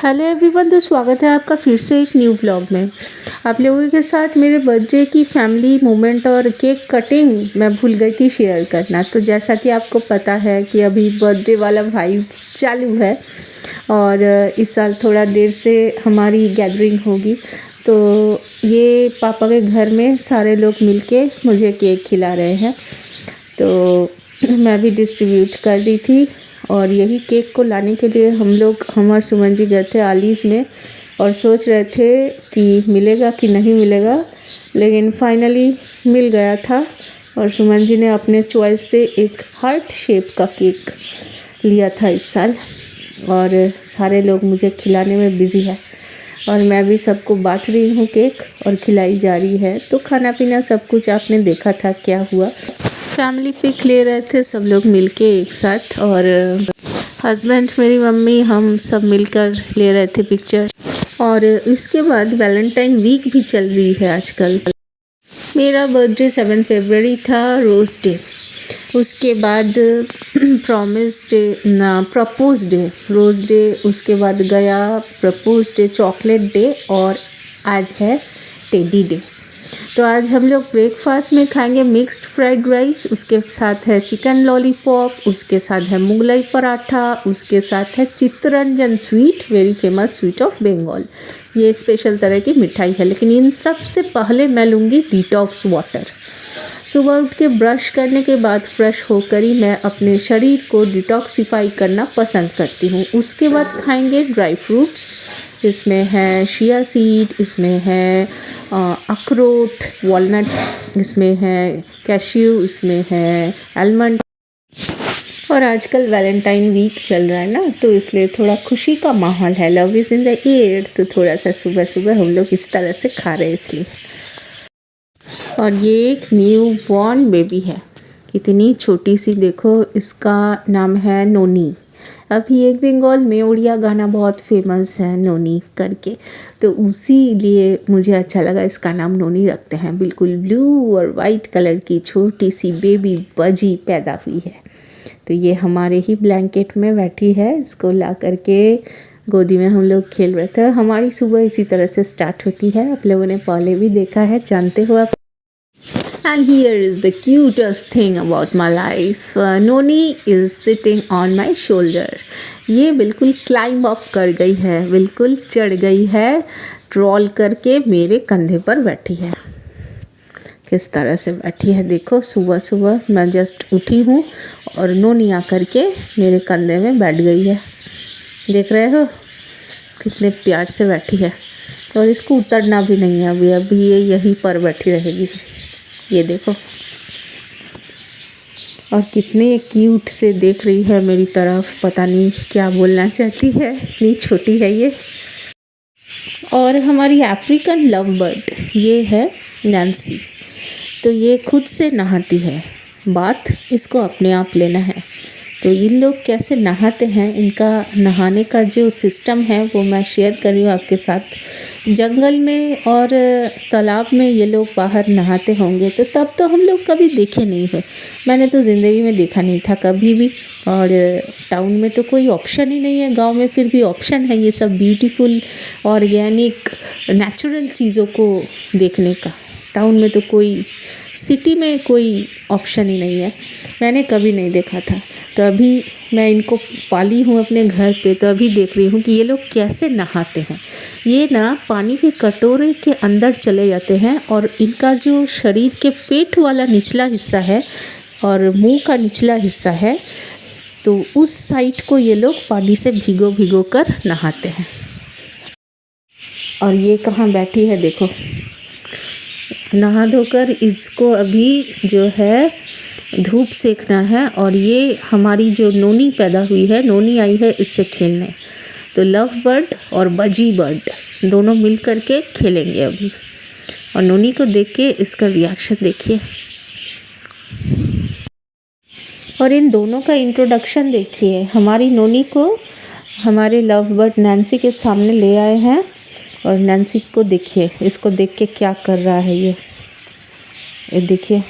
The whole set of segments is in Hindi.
हेलो एवरीवन, तो स्वागत है आपका फिर से एक न्यू व्लॉग में। आप लोगों के साथ मेरे बर्थडे की फैमिली मोमेंट और केक कटिंग मैं भूल गई थी शेयर करना। तो जैसा कि आपको पता है कि अभी बर्थडे वाला वाइब चालू है और इस साल थोड़ा देर से हमारी गैदरिंग होगी। तो ये पापा के घर में सारे लोग मिलके मुझे केक खिला रहे हैं, तो मैं भी डिस्ट्रीब्यूट कर दी थी। और यही केक को लाने के लिए हम और सुमन जी गए थे आलीज़ में और सोच रहे थे कि मिलेगा कि नहीं मिलेगा, लेकिन फाइनली मिल गया था। और सुमन जी ने अपने चॉइस से एक हार्ट शेप का केक लिया था इस साल, और सारे लोग मुझे खिलाने में बिज़ी है और मैं भी सबको बांट रही हूँ केक और खिलाई जा रही है। तो खाना पीना सब कुछ आपने देखा था क्या हुआ। फैमिली पिक ले रहे थे सब लोग मिलके एक साथ, और हस्बैंड, मेरी मम्मी, हम सब मिलकर ले रहे थे पिक्चर। और इसके बाद वैलेंटाइन वीक भी चल रही है आजकल। मेरा बर्थडे 7 फरवरी था, रोज़ डे। उसके बाद प्रॉमिस डे ना प्रपोज डे, रोज़ डे, उसके बाद गया प्रपोज डे, चॉकलेट डे, और आज है टेडी डे। तो आज हम लोग ब्रेकफास्ट में खाएंगे मिक्स्ड फ्राइड राइस, उसके साथ है चिकन लॉलीपॉप, उसके साथ है मुगलाई पराठा, उसके साथ है Chittaranjan sweet, very famous sweet of Bengal. ये स्पेशल तरह की मिठाई है। लेकिन इन सब से पहले मैं लूँगी डिटॉक्स वाटर। सुबह उठ के ब्रश करने के बाद फ्रेश होकर ही मैं अपने शरीर को डिटॉक्सिफाई करना पसंद करती हूँ। उसके बाद खाएंगे ड्राई फ्रूट्स। इसमें है शिया सीड, इसमें है अखरोट, वॉलनट, इसमें है कैश्यू, इसमें है आलमंड। और आजकल वैलेंटाइन वीक चल रहा है ना, तो इसलिए थोड़ा खुशी का माहौल है, love is in the air. तो थोड़ा सा सुबह सुबह हम लोग इस तरह से खा रहे हैं इसलिए। और ये एक न्यू बॉर्न बेबी है, कितनी छोटी सी, देखो। इसका नाम है नोनी। अभी एक बंगाल में उड़िया गाना बहुत फेमस है नोनी करके, तो उसी लिए मुझे अच्छा लगा इसका नाम नोनी रखते हैं। बिल्कुल ब्लू और वाइट कलर की छोटी सी बेबी बजी पैदा हुई है। तो ये हमारे ही ब्लैंकेट में बैठी है, इसको ला करके गोदी में हम लोग खेल रहे थे। हमारी सुबह इसी तरह से स्टार्ट होती है, आप लोगों ने पहले भी देखा है, जानते हो आप। And here is the cutest thing about my life. Noni is sitting on my shoulder. ये बिल्कुल क्लाइंब अप कर गई है, बिल्कुल चढ़ गई है, ट्रॉल करके मेरे कंधे पर बैठी है। किस तरह से बैठी है देखो। सुबह सुबह मैं जस्ट उठी हूँ और नोनी आकर के मेरे कंधे में बैठ गई है। देख रहे हो कितने प्यार से बैठी है। और इसको उतरना भी नहीं है अभी ये यहीं पर बैठी रहेगी। ये देखो, और कितने क्यूट से देख रही है मेरी तरफ, पता नहीं क्या बोलना चाहती है, इतनी छोटी है ये। और हमारी अफ्रीकन लव बर्ड ये है नैन्सी। तो ये खुद से नहाती है, बाथ इसको अपने आप लेना है। तो इन लोग कैसे नहाते हैं, इनका नहाने का जो सिस्टम है वो मैं शेयर कर रही हूँ आपके साथ। जंगल में और तालाब में ये लोग बाहर नहाते होंगे, तो तब तो हम लोग कभी देखे नहीं हो, मैंने तो ज़िंदगी में देखा नहीं था कभी भी। और टाउन में तो कोई ऑप्शन ही नहीं है, गांव में फिर भी ऑप्शन है ये सब ब्यूटीफुल ऑर्गेनिक नेचुरल चीज़ों को देखने का। टाउन में तो कोई, सिटी में कोई ऑप्शन ही नहीं है, मैंने कभी नहीं देखा था। तो अभी मैं इनको पाली हूँ अपने घर पे, तो अभी देख रही हूँ कि ये लोग कैसे नहाते हैं। ये ना पानी के कटोरे के अंदर चले जाते हैं और इनका जो शरीर के पेट वाला निचला हिस्सा है और मुंह का निचला हिस्सा है, तो उस साइड को ये लोग पानी से भिगो भिगो कर नहाते हैं। और ये कहाँ बैठी है देखो, नहा धोकर इसको अभी जो है धूप सेकना है। और ये हमारी जो नोनी पैदा हुई है, नोनी आई है इससे खेलने। तो लव बर्ड और बजी बर्ड दोनों मिल कर के खेलेंगे अभी। और नोनी को देख के इसका रिएक्शन देखिए, और इन दोनों का इंट्रोडक्शन देखिए। हमारी नोनी को हमारे लव बर्ड नैन्सी के सामने ले आए हैं, और नैन्सी को देखिए, इसको देख के क्या कर रहा है ये देखिए,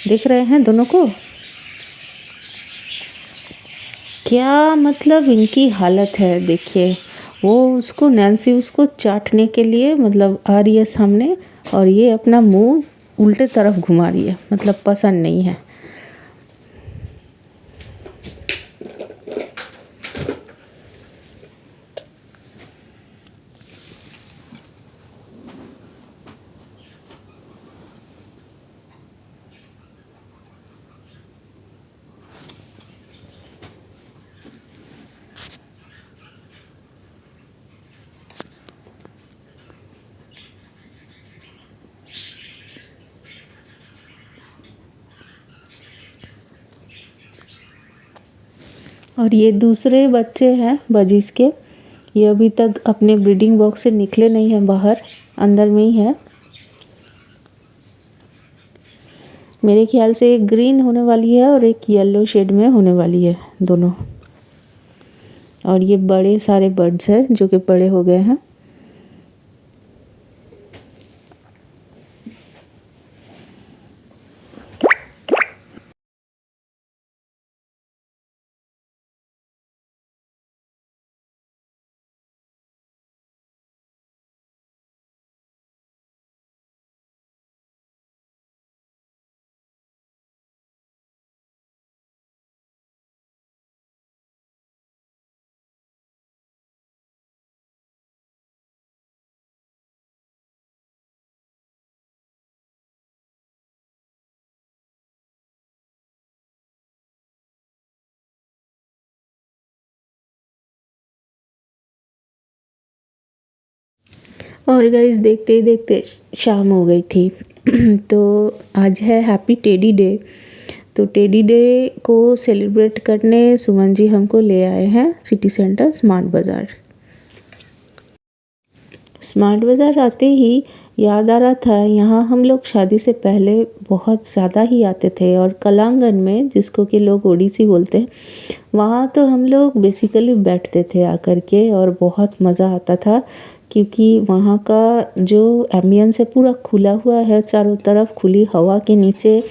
देख रहे हैं दोनों को, क्या मतलब इनकी हालत है देखिए। वो उसको नैन्सी उसको चाटने के लिए मतलब आ रही है सामने, और ये अपना मुंह उल्टे तरफ घुमा रही है, मतलब पसंद नहीं है। और ये दूसरे बच्चे हैं बजीज के, ये अभी तक अपने ब्रीडिंग बॉक्स से निकले नहीं हैं बाहर, अंदर में ही है। मेरे ख्याल से एक ग्रीन होने वाली है और एक येलो शेड में होने वाली है दोनों। और ये बड़े सारे बर्ड्स हैं जो कि बड़े हो गए हैं। और गाइस देखते ही देखते शाम हो गई थी तो आज है हैप्पी टेडी डे। तो टेडी डे को सेलिब्रेट करने सुमन जी हमको ले आए हैं सिटी सेंटर स्मार्ट बाज़ार। स्मार्ट बाज़ार आते ही याद आ रहा था, यहाँ हम लोग शादी से पहले बहुत ज़्यादा ही आते थे। और कलांगन में, जिसको कि लोग ओडिसी बोलते हैं, वहाँ तो हम लोग बेसिकली बैठते थे आकर के, और बहुत मज़ा आता था क्योंकि वहाँ का जो एम्बियंस है पूरा खुला हुआ है, चारों तरफ खुली हवा के नीचे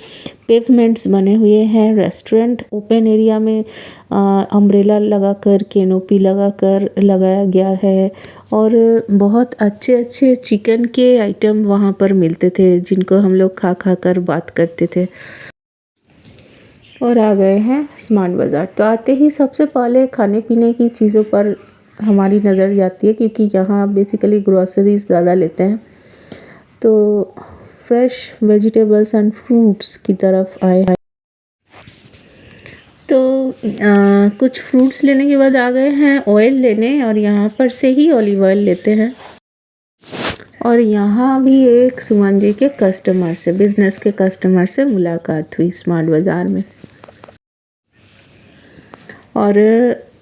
पेवमेंट्स बने हुए हैं। रेस्टोरेंट ओपन एरिया में अम्ब्रेला लगाकर, कैनोपी लगाकर लगाया गया है, और बहुत अच्छे अच्छे चिकन के आइटम वहाँ पर मिलते थे जिनको हम लोग खा खा कर बात करते थे। और आ गए हैं स्मार्ट बाज़ार। तो आते ही सबसे पहले खाने पीने की चीज़ों पर हमारी नज़र जाती है क्योंकि यहाँ बेसिकली ग्रोसरीज ज़्यादा लेते हैं। तो फ्रेश वेजिटेबल्स एंड फ्रूट्स की तरफ आए हैं। तो कुछ फ्रूट्स लेने के बाद आ गए हैं ऑयल लेने, और यहाँ पर से ही ऑलिव ऑयल लेते हैं। और यहाँ भी एक सुमन जी के कस्टमर से, बिजनेस के कस्टमर से मुलाकात हुई स्मार्ट बाज़ार में। और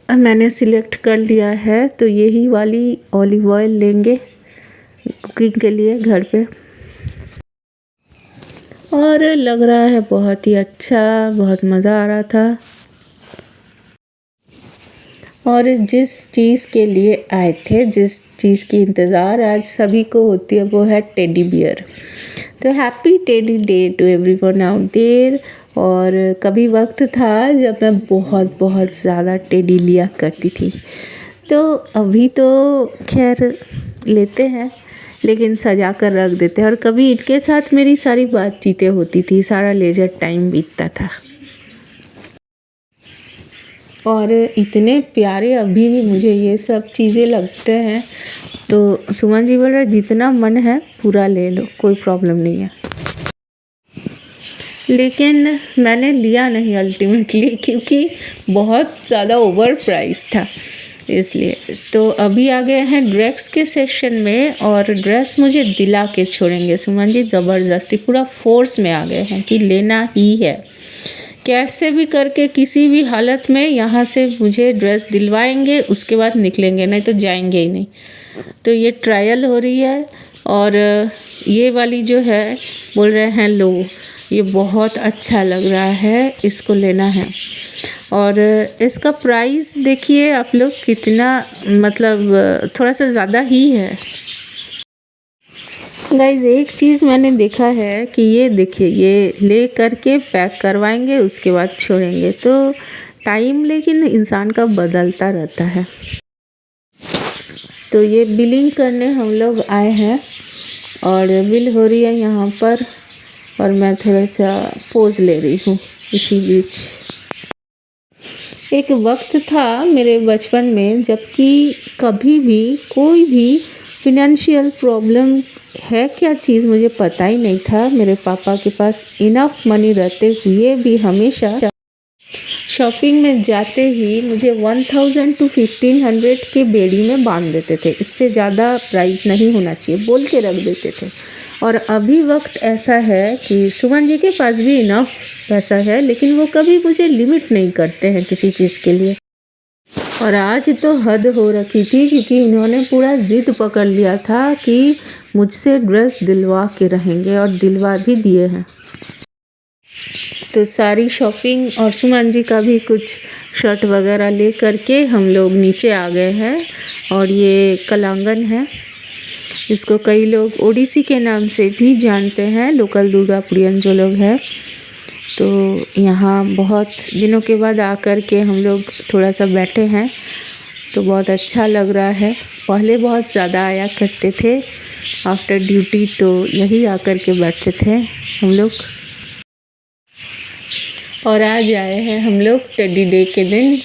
मैंने सिलेक्ट कर लिया है, तो यही वाली ऑलिव ऑयल लेंगे कुकिंग के लिए घर पे। और लग रहा है बहुत ही अच्छा, बहुत मज़ा आ रहा था। और जिस चीज़ के लिए आए थे, जिस चीज़ की इंतज़ार आज सभी को होती है, वो है टेडी बियर। तो happy teddy day to everyone out there. और कभी वक्त था जब मैं बहुत बहुत ज़्यादा टेडी लिया करती थी। तो अभी तो खैर लेते हैं, लेकिन सजा कर रख देते हैं। और कभी इनके साथ मेरी सारी बातचीतें होती थी, सारा लेजर टाइम बीतता था। और इतने प्यारे अभी भी मुझे ये सब चीज़ें लगते हैं। तो सुमन जी बोल रहे जितना मन है पूरा ले लो, कोई प्रॉब्लम नहीं है। लेकिन मैंने लिया नहीं अल्टीमेटली, क्योंकि बहुत ज़्यादा ओवर प्राइस था इसलिए। तो अभी आ गए हैं ड्रेस के सेक्शन में, और ड्रेस मुझे दिला के छोड़ेंगे सुमन जी, ज़बरदस्ती पूरा फोर्स में आ गए हैं कि लेना ही है। कैसे भी करके किसी भी हालत में यहाँ से मुझे ड्रेस दिलवाएंगे, उसके बाद निकलेंगे, नहीं तो जाएंगे ही नहीं। तो ये ट्रायल हो रही है, और ये वाली जो है बोल रहे हैं लो, ये बहुत अच्छा लग रहा है, इसको लेना है। और इसका प्राइस देखिए आप लोग कितना, मतलब थोड़ा सा ज़्यादा ही है। गाइज एक चीज़ मैंने देखा है कि ये देखिए, ये ले करके पैक करवाएंगे, उसके बाद छोड़ेंगे। तो टाइम लेकिन इंसान का बदलता रहता है। तो ये बिलिंग करने हम लोग आए हैं और बिल हो रही है यहाँ पर और मैं थोड़ा सा पोज ले रही हूँ इसी बीच। एक वक्त था मेरे बचपन में जबकि कभी भी कोई भी फिनेंशियल प्रॉब्लम है क्या चीज़ मुझे पता ही नहीं था। मेरे पापा के पास इनफ मनी रहते हुए भी हमेशा शॉपिंग में जाते ही मुझे 1000 to 1500 के बेड़ी में बांध देते थे। इससे ज़्यादा प्राइस नहीं होना चाहिए बोल के रख देते थे। और अभी वक्त ऐसा है कि सुमन जी के पास भी इनफ पैसा है, लेकिन वो कभी मुझे लिमिट नहीं करते हैं किसी चीज़ के लिए। और आज तो हद हो रखी थी क्योंकि इन्होंने पूरा जिद पकड़ लिया था कि मुझसे ड्रेस दिलवा के रहेंगे और दिलवा भी दिए हैं। तो सारी शॉपिंग और सुमन जी का भी कुछ शर्ट वगैरह ले करके हम लोग नीचे आ गए हैं। और ये कलांगन है, इसको कई लोग ओडिसी के नाम से भी जानते हैं, लोकल दुर्गापुरियन जो लोग हैं। तो यहाँ बहुत दिनों के बाद आकर के हम लोग थोड़ा सा बैठे हैं तो बहुत अच्छा लग रहा है। पहले बहुत ज़्यादा आया करते थे आफ्टर ड्यूटी, तो यही आकर के बैठते थे हम लोग। और आज आए हैं हम लोग टेडी डे के दिन।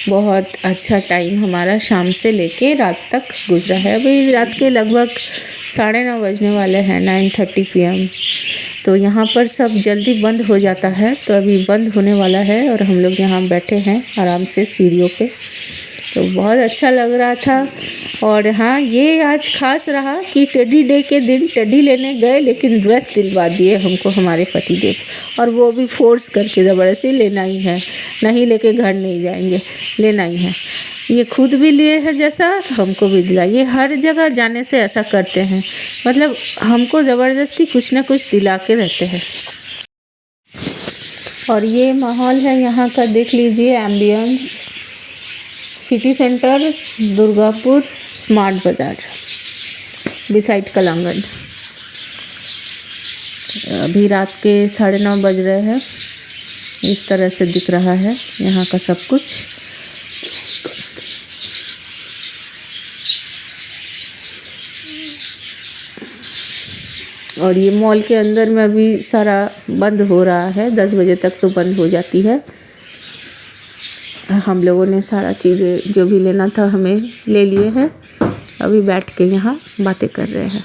बहुत अच्छा टाइम हमारा शाम से लेके रात तक गुजरा है। अभी रात के लगभग 9:30 बजने वाले हैं, 9:30 PM। तो यहाँ पर सब जल्दी बंद हो जाता है, तो अभी बंद होने वाला है और हम लोग यहाँ बैठे हैं आराम से सीढ़ियों पे। तो बहुत अच्छा लग रहा था। और हाँ, ये आज खास रहा कि टेडी डे के दिन टेडी लेने गए लेकिन ड्रेस दिलवा दिए हमको हमारे पतिदेव, और वो भी फोर्स करके ज़बरदस्ती लेना ही है, नहीं लेके घर नहीं जाएंगे, लेना ही है। ये खुद भी लिए हैं जैसा हमको भी दिला। ये हर जगह जाने से ऐसा करते हैं, मतलब हमको ज़बरदस्ती कुछ ना कुछ दिला के रहते हैं। और ये माहौल है यहाँ का, देख लीजिए ambience. City centre Durgapur smart बाज़ार बिसाइड कलांगन। अभी रात के 9:30 बज रहे हैं। इस तरह से दिख रहा है यहाँ का सब कुछ। और ये मॉल के अंदर में भी सारा बंद हो रहा है, 10 बजे तक तो बंद हो जाती है। हम लोगों ने सारा चीज़ें जो भी लेना था हमें ले लिए हैं। अभी बैठ के यहाँ बातें कर रहे हैं।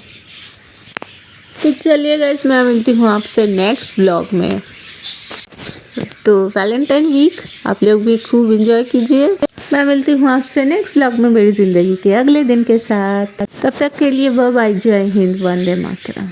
तो चलिए गाइस, मैं मिलती हूँ आपसे नेक्स्ट ब्लॉग में। तो वैलेंटाइन वीक आप लोग भी खूब एंजॉय कीजिए। मैं मिलती हूँ आपसे नेक्स्ट ब्लॉग में मेरी ज़िंदगी के अगले दिन के साथ। तब तक के लिए बाय बाय, जय हिंद, वंदे मातरम।